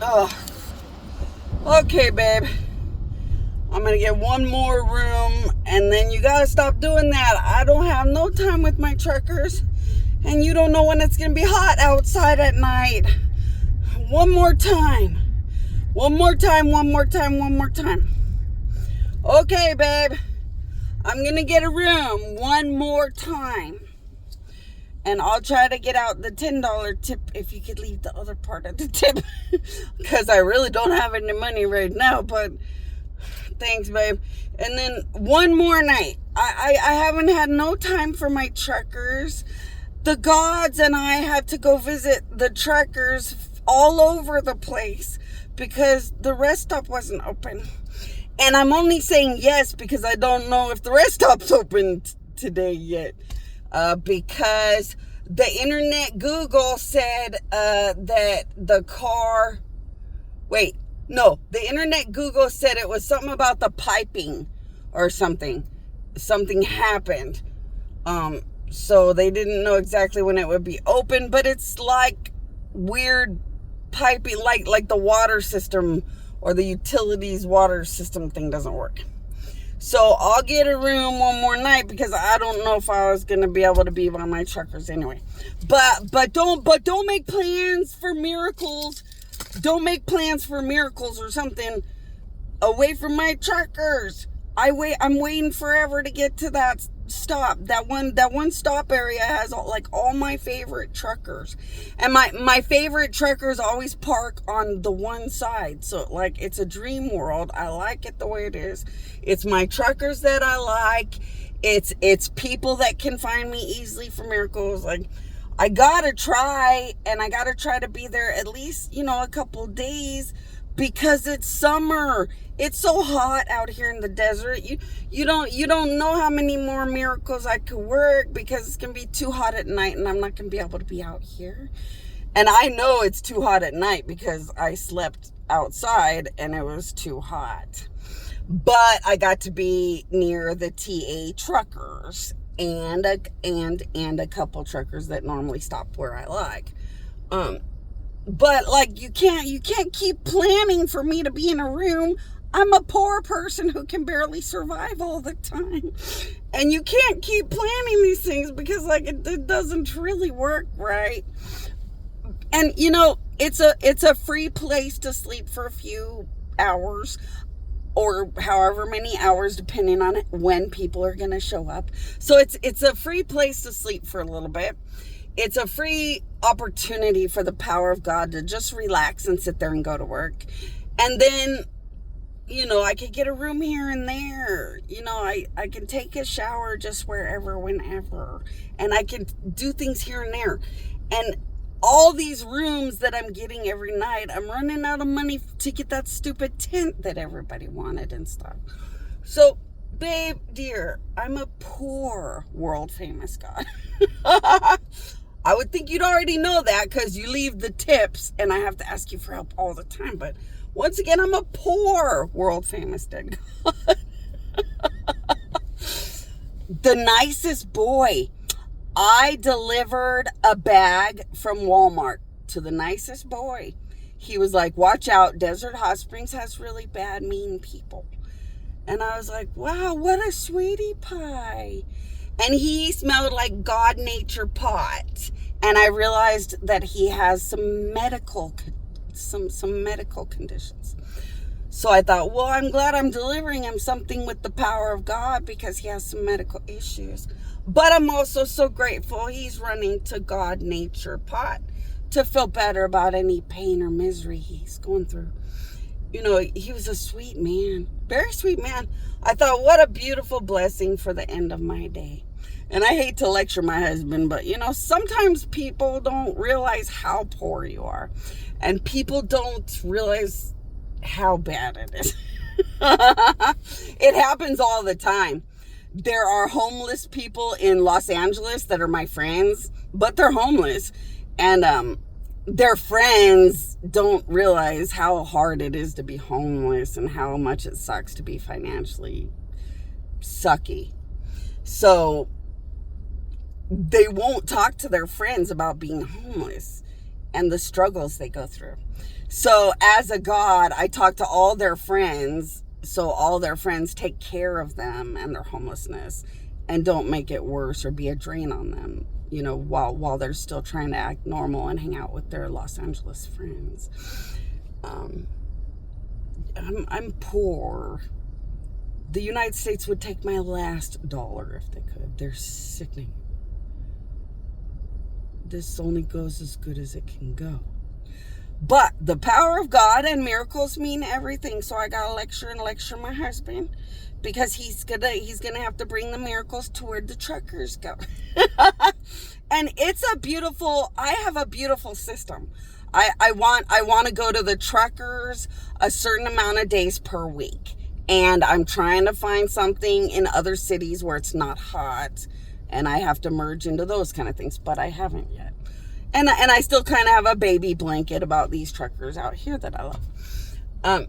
Oh, okay, babe. I'm gonna get one more room, and then you gotta stop doing that. I don't have no time with my truckers, and you don't know when it's gonna be hot outside at night. One more time. One more time, one more time, one more time. Okay, babe. I'm gonna get a room one more time. And I'll try to get out the $10 tip if you could leave the other part of the tip. Because I really don't have any money right now, but thanks, babe. And then one more night. I haven't had no time for my truckers. The gods and I had to go visit the truckers all over the place because the rest stop wasn't open. And I'm only saying yes because I don't know if the rest stop's open today yet. Because the internet Google said that the car... Wait, no. The internet Google said it was something about the piping or something. Something happened. So they didn't know exactly when it would be open, but it's like weird piping, like the water system or the utilities water system thing doesn't work. So I'll get a room one more night because I don't know if I was gonna be able to be by my truckers anyway. But don't make plans for miracles. Don't make plans for miracles or something away from my truckers. I'm waiting forever to get to that stop. That one stop area has all my favorite truckers. And my favorite truckers always park on the one side. So it's a dream world. I like it the way it is. It's my truckers that I like. It's people that can find me easily for miracles. I gotta try, and I gotta try to be there at least, a couple days because it's summer. It's so hot out here in the desert. You don't know how many more miracles I could work because it's gonna be too hot at night and I'm not gonna be able to be out here. And I know it's too hot at night because I slept outside and it was too hot. But I got to be near the TA truckers and a couple truckers that normally stop where I like. But you can't keep planning for me to be in a room. I'm a poor person who can barely survive all the time. And you can't keep planning these things because it doesn't really work right. And it's a free place to sleep for a few hours or however many hours depending on when people are going to show up. So it's a free place to sleep for a little bit. It's a free opportunity for the power of God to just relax and sit there and go to work. And then, I could get a room here and there. I can take a shower just wherever, whenever. And I can do things here and there. And all these rooms that I'm getting every night, I'm running out of money to get that stupid tent that everybody wanted and stuff. So, babe, dear, I'm a poor world-famous God. I would think you'd already know that because you leave the tips and I have to ask you for help all the time. But once again, I'm a poor world-famous dead God. The nicest boy. I delivered a bag from Walmart to the nicest boy. He was like, watch out, Desert Hot Springs has really bad, mean people. And I was like, wow, what a sweetie pie. And he smelled like God nature pot. And I realized that he has some medical conditions. So I thought, well, I'm glad I'm delivering him something with the power of God because he has some medical issues. But I'm also so grateful he's running to God nature pot to feel better about any pain or misery he's going through. He was a sweet man, very sweet man. I thought, what a beautiful blessing for the end of my day. And I hate to lecture my husband, but sometimes people don't realize how poor you are. And people don't realize how bad it is. It happens all the time. There are homeless people in Los Angeles that are my friends, but they're homeless. And their friends don't realize how hard it is to be homeless and how much it sucks to be financially sucky. So they won't talk to their friends about being homeless. and the struggles they go through. So as a God, I talk to all their friends, so all their friends take care of them and their homelessness and don't make it worse or be a drain on them, you know, while they're still trying to act normal and hang out with their Los Angeles friends. I'm poor. The United States would take my last dollar if they could. They're sickening. This only goes as good as it can go. But the power of God and miracles mean everything. So I got to lecture my husband, because he's gonna have to bring the miracles to where the truckers go. And it's I have a beautiful system. I want to go to the truckers a certain amount of days per week. And I'm trying to find something in other cities where it's not hot, and I have to merge into those kind of things, but I haven't yet. And I still kind of have a baby blanket about these truckers out here that I love.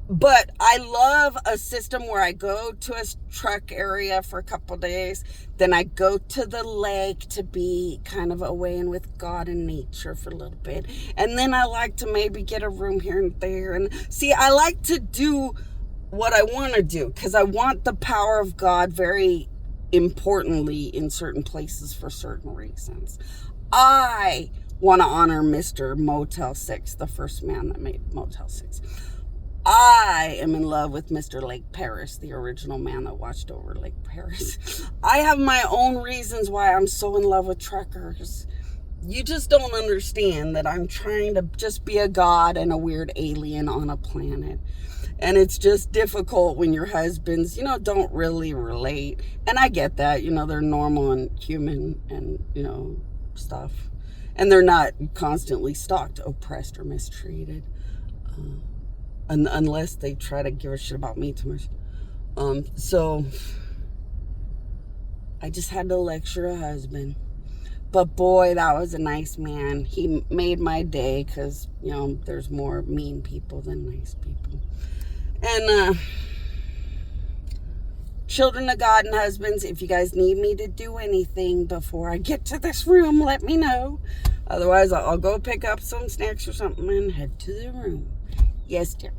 But I love a system where I go to a truck area for a couple days. Then I go to the lake to be kind of away and with God and nature for a little bit. And then I like to maybe get a room here and there. And see, I like to do what I want to do, because I want the power of God very importantly in certain places for certain reasons. I want to honor Mr. Motel 6, the first man that made Motel 6. I am in love with Mr. Lake Paris, the original man that watched over Lake Paris. I have my own reasons why I'm so in love with truckers. You just don't understand that I'm trying to just be a God and a weird alien on a planet. And it's just difficult when your husbands, you know, don't really relate. And I get that, you know, they're normal and human and, you know, stuff. And they're not constantly stalked, oppressed, or mistreated. Unless they try to give a shit about me too much. So I just had to lecture a husband. But boy, that was a nice man. He made my day, because, you know, there's more mean people than nice people. And children of God and husbands, if you guys need me to do anything before I get to this room, let me know. Otherwise, I'll go pick up some snacks or something and head to the room. Yes, dear.